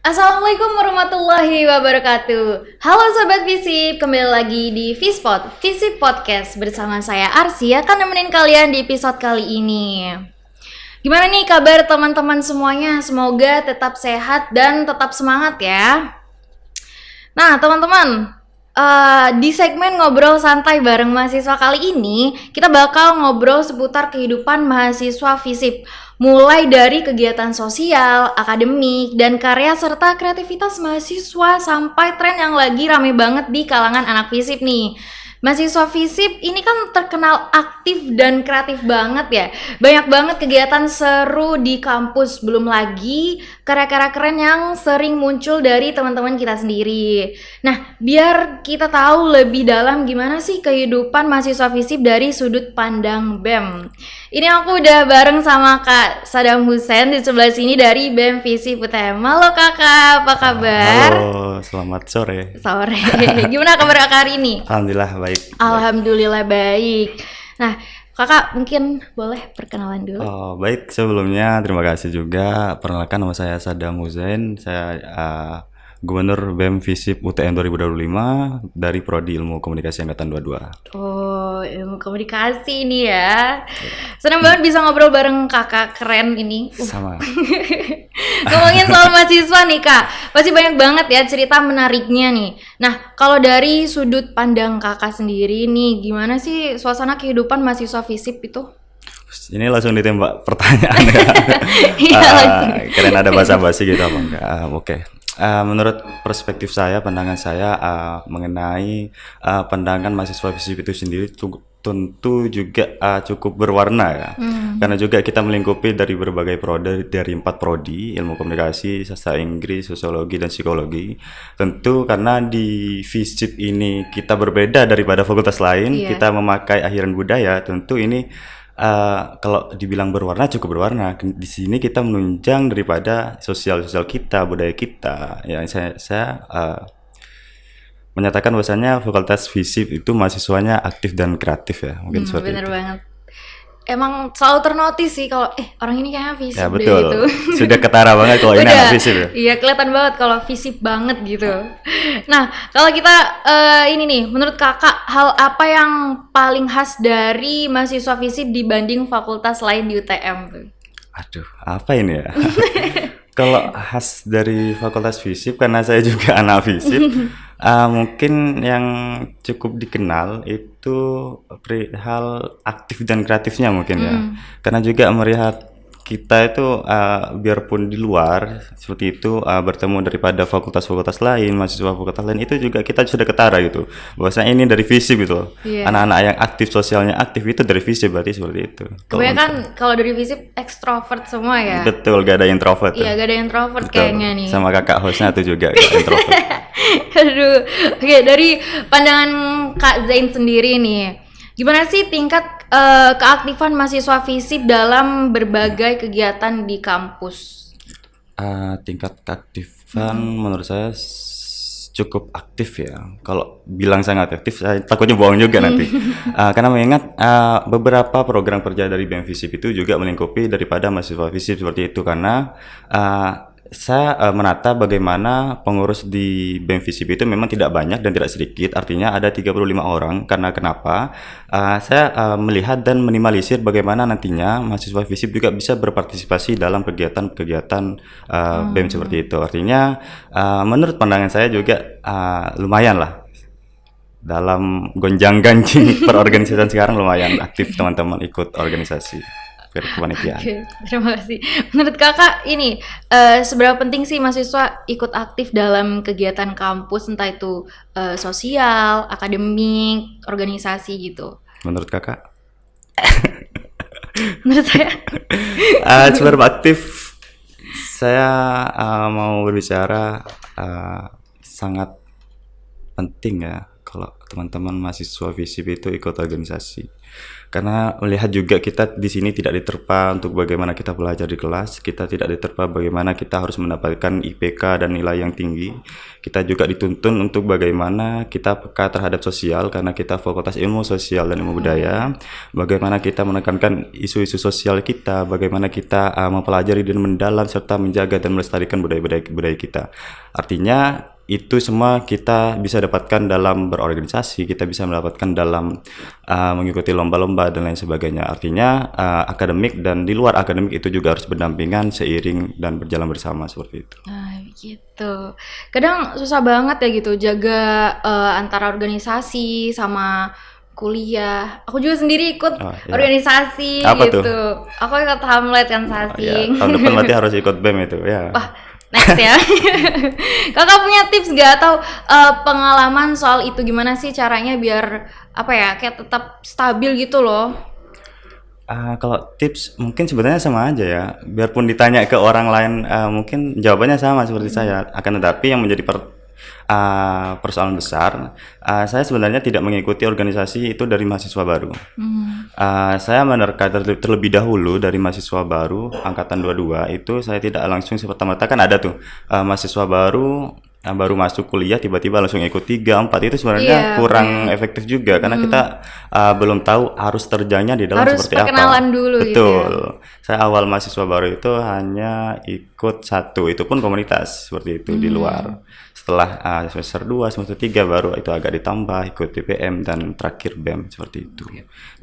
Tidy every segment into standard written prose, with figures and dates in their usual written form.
Assalamualaikum warahmatullahi wabarakatuh. Halo Sobat Visip, kembali lagi di Vispod, Visip Podcast bersama saya Arsy akan nemenin kalian di episode kali ini. Gimana nih kabar teman-teman semuanya? Semoga tetap sehat dan tetap semangat ya. Nah teman-teman, di segmen ngobrol santai bareng mahasiswa kali ini, kita bakal ngobrol seputar kehidupan mahasiswa Visip. Mulai dari kegiatan sosial, akademik, dan karya serta kreativitas mahasiswa sampai tren yang lagi rame banget di kalangan anak Visip nih. Mahasiswa Visip ini kan terkenal aktif dan kreatif banget ya. Banyak banget kegiatan seru di kampus, belum lagi karya-karya keren yang sering muncul dari teman-teman kita sendiri. Nah, biar kita tahu lebih dalam gimana sih kehidupan mahasiswa Visip dari sudut pandang BEM. Ini aku udah bareng sama Kak Sadam Hussein di sebelah sini dari BEM Visip UTM. Halo Kakak, apa kabar? Halo, selamat sore. Sore. Gimana kabar Kakak hari ini? Alhamdulillah baik. Alhamdulillah baik. Nah, Kakak mungkin boleh perkenalan dulu. Oh, baik, sebelumnya terima kasih juga. Perkenalkan, nama saya Sadam Hussein. Saya Gubernur BEM Visip UTM 2025 dari Prodi Ilmu Komunikasi Angkatan 22. Oh, ilmu komunikasi ini ya. Senang banget bisa ngobrol bareng Kakak keren ini. Sama. Ngomongin soal mahasiswa nih Kak, pasti banyak banget ya cerita menariknya nih. Nah, kalau dari sudut pandang Kakak sendiri nih, gimana sih suasana kehidupan mahasiswa Visip itu? Ini langsung ditembak pertanyaan ya. Iya langsung. Kalian ada basa-basi gitu apa enggak? Oke. Menurut perspektif saya, pandangan saya mengenai pandangan mahasiswa Visip itu sendiri tentu juga cukup berwarna ya. Karena juga kita melingkupi dari berbagai prodi, dari 4 prodi, ilmu komunikasi, sastra Inggris, sosiologi, dan psikologi. Tentu karena di Visip ini kita berbeda daripada fakultas lain, Iya. kita memakai akhiran budaya, tentu ini kalau dibilang berwarna cukup berwarna. Di sini kita menunjang daripada sosial kita, budaya kita. Ya, saya menyatakan bahwasanya Fakultas Visip itu mahasiswanya aktif dan kreatif ya, mungkin seperti Bener itu. banget. Emang selalu ternotis sih kalau orang ini kayaknya Visip Ya deh betul. gitu. Sudah ketara banget kalau ini Udah, anak Visip ya. iya kelihatan banget kalau Visip banget gitu. Nah, kalau kita ini nih, menurut Kakak hal apa yang paling khas dari mahasiswa Visip dibanding fakultas lain di UTM tuh? Aduh, apa ini ya? Kalau khas dari Fakultas Visip, karena saya juga anak Visip, mungkin yang cukup dikenal itu perihal aktif dan kreatifnya mungkin ya. Karena juga melihat kita itu biarpun di luar seperti itu bertemu daripada fakultas-fakultas lain, mahasiswa fakultas lain, itu juga kita sudah ketara gitu. Bahwasanya ini dari Visip gitu. Iya. Anak-anak yang aktif, sosialnya aktif itu dari Visip, berarti seperti itu. Kebanyakan kalau dari Visip ekstrovert semua ya. Betul, gak ada introvert. Iya, gak ada introvert Betul. kayaknya nih. Sama kakak hostnya tuh juga gak introvert. Aduh, oke dari pandangan Kak Zain sendiri nih, gimana sih tingkat keaktifan mahasiswa Visip dalam berbagai kegiatan di kampus? Tingkat keaktifan menurut saya cukup aktif ya. Kalau bilang sangat aktif, saya takutnya bohong juga nanti. Karena mengingat beberapa program kerja dari BEM Visip itu juga melingkupi daripada mahasiswa Visip seperti itu. Karena saya menata bagaimana pengurus di BEM Visip itu memang tidak banyak dan tidak sedikit, artinya ada 35 orang. Karena kenapa? Saya melihat dan minimalisir bagaimana nantinya mahasiswa Visip juga bisa berpartisipasi dalam kegiatan-kegiatan BEM seperti itu. Artinya menurut pandangan saya juga lumayan lah dalam gonjang-ganjing perorganisasian sekarang, lumayan aktif teman-teman ikut organisasi kepanitiaan. Oke, terima kasih. Menurut Kakak ini seberapa penting sih mahasiswa ikut aktif dalam kegiatan kampus, entah itu sosial, akademik, organisasi gitu? Menurut kakak? Menurut saya, Seberapa aktif? Saya mau berbicara sangat penting ya. kalau teman-teman mahasiswa FISIP itu ikut organisasi. Karena melihat juga kita di sini tidak diterpa untuk bagaimana kita belajar di kelas, kita tidak diterpa bagaimana kita harus mendapatkan IPK dan nilai yang tinggi. Kita juga dituntun untuk bagaimana kita peka terhadap sosial karena kita Fakultas Ilmu Sosial dan Ilmu Budaya. Bagaimana kita menekankan isu-isu sosial kita, bagaimana kita mempelajari dan mendalam serta menjaga dan melestarikan budaya kita. Artinya itu semua kita bisa dapatkan dalam berorganisasi, kita bisa mendapatkan dalam mengikuti lomba-lomba dan lain sebagainya. Artinya akademik dan di luar akademik itu juga harus berdampingan, seiring dan berjalan bersama seperti itu. Nah, gitu. Kadang susah banget ya gitu jaga antara organisasi sama kuliah. Aku juga sendiri ikut organisasi. Apa gitu. Tuh? Aku ikut Hamlet kan Sasing. Tahun depan berarti harus ikut BEM itu ya. Wah, next ya. Kakak punya tips gak atau pengalaman soal itu gimana sih caranya biar kayak tetap stabil gitu loh? Kalau tips mungkin sebenarnya sama aja ya. Biarpun ditanya ke orang lain mungkin jawabannya sama seperti saya. Akan tetapi yang menjadi persoalan besar, saya sebenarnya tidak mengikuti organisasi itu dari mahasiswa baru. Saya menerka terlebih dahulu dari mahasiswa baru angkatan 22 itu saya tidak langsung serta-merta kan ada tuh mahasiswa baru masuk kuliah tiba-tiba langsung ikut 3, 4 itu sebenarnya kurang efektif juga karena kita belum tahu arus terjangnya di dalam seperti apa. Harus perkenalan dulu. Betul. Gitu ya. Saya awal mahasiswa baru itu hanya ikut 1, itu pun komunitas seperti itu di luar. Setelah semester 2, semester 3 baru itu agak ditambah ikut TPM dan terakhir BEM seperti itu.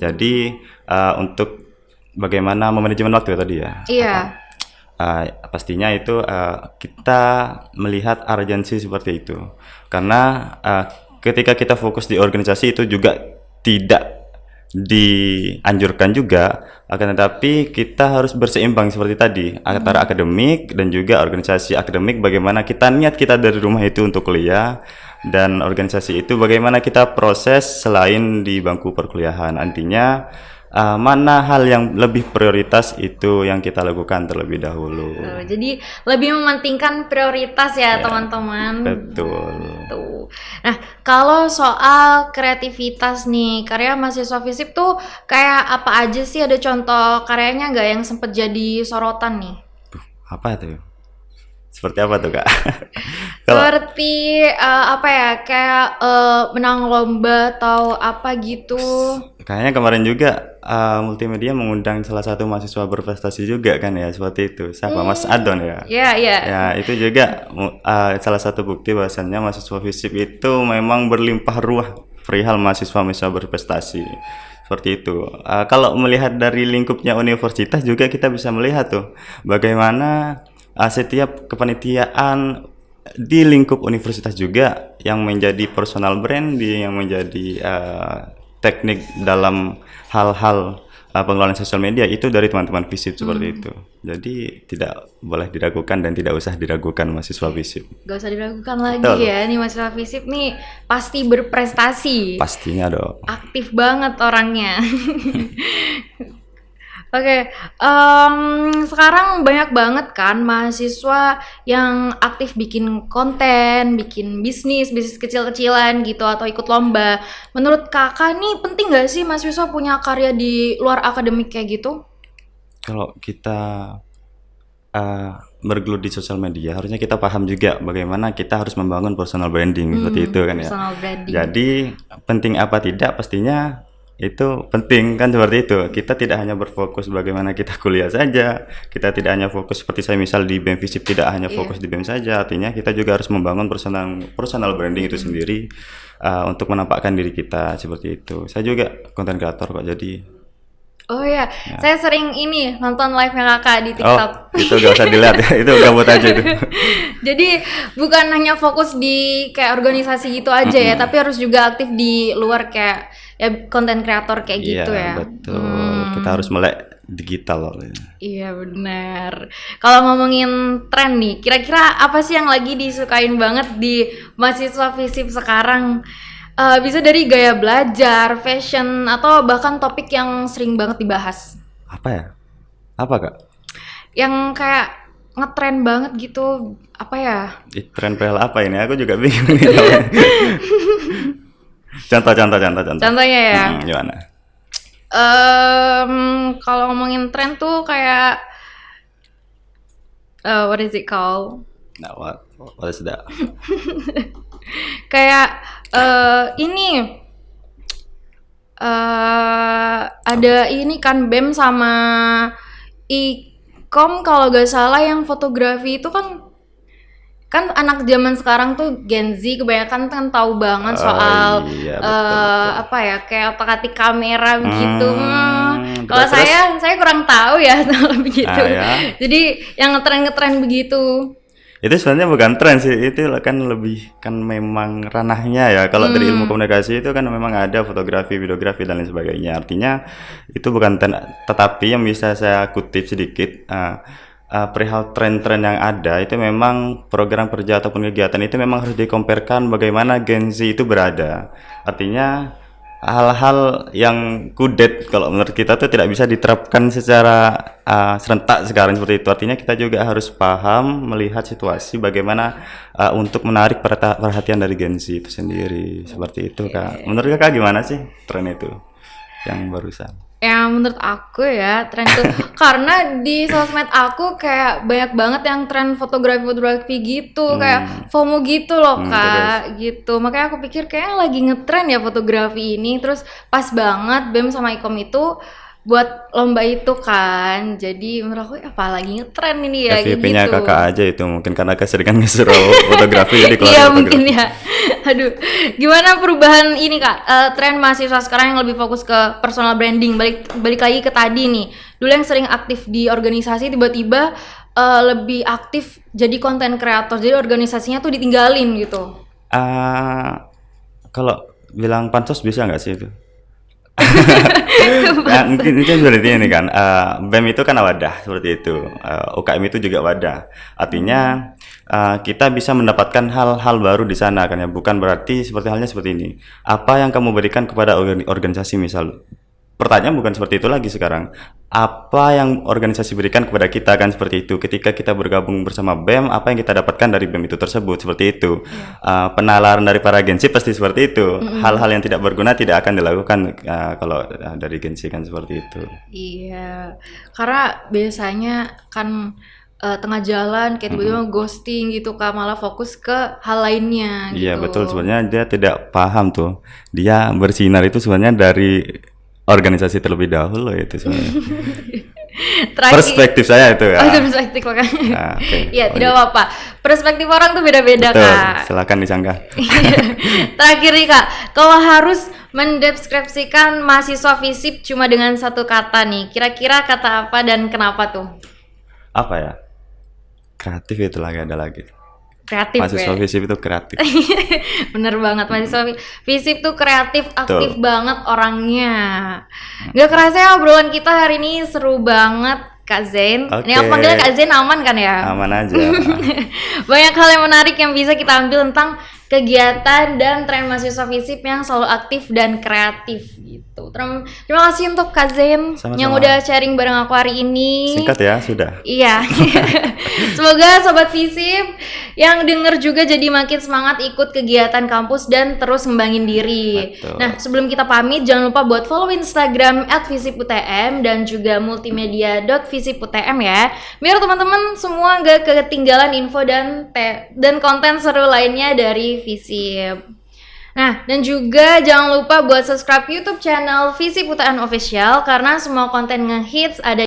Jadi untuk bagaimana memanajemen waktu tadi ya. Iya. Pastinya itu kita melihat urgensi seperti itu karena ketika kita fokus di organisasi itu juga tidak dianjurkan juga, akan tetapi kita harus berseimbang seperti tadi antara akademik dan juga organisasi. Akademik bagaimana kita niat kita dari rumah itu untuk kuliah, dan organisasi itu bagaimana kita proses selain di bangku perkuliahan. Artinya mana hal yang lebih prioritas itu yang kita lakukan terlebih dahulu. Jadi lebih mementingkan prioritas ya teman-teman. Betul. Tuh. Nah, kalau soal kreativitas nih, karya mahasiswa FISIP tuh kayak apa aja sih? Ada contoh karyanya nggak yang sempet jadi sorotan nih? Apa tuh? Seperti apa tuh Kak? Seperti kayak menang lomba atau apa gitu. Kayaknya kemarin juga multimedia mengundang salah satu mahasiswa berprestasi juga kan ya, seperti itu. Siapa? Mas Adon ya? Iya. Ya, itu juga salah satu bukti bahwasannya mahasiswa FISIP itu memang berlimpah ruah perihal mahasiswa berprestasi. Seperti itu. Kalau melihat dari lingkupnya universitas juga kita bisa melihat tuh bagaimana setiap kepanitiaan di lingkup universitas juga yang menjadi personal branding, yang menjadi teknik dalam hal-hal pengelolaan sosial media itu dari teman-teman FISIP seperti itu. Jadi tidak boleh diragukan dan tidak usah diragukan mahasiswa FISIP. Gak usah diragukan lagi ya, nih mahasiswa FISIP nih pasti berprestasi. Pastinya dong. Aktif banget orangnya. Oke, sekarang banyak banget kan mahasiswa yang aktif bikin konten, bikin bisnis kecil-kecilan gitu atau ikut lomba. Menurut kakak nih penting gak sih mahasiswa punya karya di luar akademik kayak gitu? Kalau kita bergelut di sosial media, harusnya kita paham juga bagaimana kita harus membangun personal branding seperti itu kan ya. Branding. Jadi penting apa tidak pastinya itu penting kan seperti itu. Kita tidak hanya berfokus bagaimana kita kuliah saja, kita tidak hanya fokus seperti saya misal di BEM FISIP tidak hanya fokus di BEM saja, artinya kita juga harus membangun personal branding itu sendiri untuk menampakkan diri kita seperti itu. Saya juga konten kreator kok, jadi oh ya, saya sering nonton live-nya kakak di TikTok. Oh, itu gak usah dilihat ya, itu gabut aja itu. Jadi bukan hanya fokus di kayak organisasi gitu aja ya, tapi harus juga aktif di luar kayak ya konten kreator kayak gitu ya. Iya betul, kita harus melek digital. Iya benar. Kalau ngomongin tren nih, kira-kira apa sih yang lagi disukain banget di mahasiswa FISIP sekarang? Bisa dari gaya belajar, fashion, atau bahkan topik yang sering banget dibahas. Apa ya? Apa Kak? Yang kayak ngetren banget gitu, apa ya? Tren perihal apa ini? Aku juga bingung nih. Contoh. Contohnya ya. Gimana? Kalau ngomongin tren tuh kayak what is it called? Nah, what is that? Kayak ini ada ini kan BEM sama Ikom kalau gak salah yang fotografi itu kan anak zaman sekarang tuh Gen Z kebanyakan kan tahu banget soal Iya, betul. apa ya kayak otak-atik kamera begitu. Kalau Terus? saya kurang tahu ya soal begitu. Ya. Jadi yang ngetren begitu. Itu sebenarnya bukan tren sih, itu kan lebih kan memang ranahnya ya. Kalau dari ilmu komunikasi itu kan memang ada fotografi, videografi dan lain sebagainya. Artinya itu bukan tren, tetapi yang bisa saya kutip sedikit perihal tren-tren yang ada itu memang program kerja ataupun kegiatan itu memang harus dikomparkan bagaimana Gen Z itu berada. Artinya hal-hal yang kudet kalau menurut kita tuh tidak bisa diterapkan secara serentak sekarang seperti itu. Artinya kita juga harus paham melihat situasi bagaimana untuk menarik perhatian dari Gen Z itu sendiri. Seperti itu Kak. Menurut Kakak gimana sih tren itu yang barusan? Yang menurut aku ya tren tuh karena di sosmed aku kayak banyak banget yang tren fotografi gitu kayak FOMO gitu loh Kak gitu, makanya aku pikir kayak lagi ngetren ya fotografi ini, terus pas banget BEM sama Ikom itu buat lomba itu kan, jadi menurut aku apa lagi ngetren ini ya kayak FYP-nya gitu. Kakak aja itu mungkin karena keseringan ngesuruh fotografi jadi kelas Iya fotografi. mungkin ya. Aduh, gimana perubahan ini Kak? Tren mahasiswa sekarang yang lebih fokus ke personal branding. Balik lagi ke tadi nih. Dulu yang sering aktif di organisasi tiba-tiba lebih aktif jadi konten kreator. Jadi organisasinya tuh ditinggalin gitu. Kalau bilang pansos bisa nggak sih itu? Nah, mungkin seperti ini kan, BEM itu kan wadah seperti itu, UKM itu juga wadah. Artinya kita bisa mendapatkan hal-hal baru di sana kan ya, bukan berarti seperti halnya seperti ini. Apa yang kamu berikan kepada organisasi misal? Pertanyaan bukan seperti itu lagi sekarang. Apa yang organisasi berikan kepada kita kan seperti itu. Ketika kita bergabung bersama BEM, apa yang kita dapatkan dari BEM itu tersebut seperti itu. Penalaran dari para agensi pasti seperti itu. Hal-hal yang tidak berguna tidak akan dilakukan kalau dari agensi kan seperti itu. Iya, karena biasanya kan tengah jalan kayak tiba-tiba ghosting gitu Kak, malah fokus ke hal lainnya gitu. Iya betul, sebenarnya dia tidak paham tuh. Dia bersinar itu sebenarnya dari organisasi terlebih dahulu itu sebenarnya. Perspektif saya itu ya. Oh, itu perspektif makanya. Okay. Iya, tidak apa-apa. Perspektif orang tuh beda-beda Betul, Kak. silakan disanggah. Terakhir nih Kak, kalau harus mendeskripsikan mahasiswa FISIP cuma dengan satu kata nih, kira-kira kata apa dan kenapa tuh? Apa ya? Kreatif itu lagi ada lagi. Kreatif Mahasiswa ya? FISIP itu kreatif. Bener banget, mahasiswa FISIP tuh kreatif, aktif banget orangnya. Gak kerasa ya obrolan kita hari ini seru banget Kak Zain. Ini aku panggilnya Kak Zain aman kan ya? Aman aja. Banyak hal yang menarik yang bisa kita ambil tentang kegiatan dan tren mahasiswa FISIP yang selalu aktif dan kreatif gitu. Terima kasih untuk Kak Zain yang udah sharing bareng aku hari ini. Singkat ya, sudah. Iya. Semoga sobat FISIP yang denger juga jadi makin semangat ikut kegiatan kampus dan terus ngembangin diri. Betul. Nah, sebelum kita pamit jangan lupa buat follow Instagram @visiputm dan juga multimedia.visiputm ya. Biar teman-teman semua gak ketinggalan info dan konten seru lainnya dari FISIP. Nah, dan juga jangan lupa buat subscribe YouTube channel FISIP UTN Official karena semua konten ngehits ada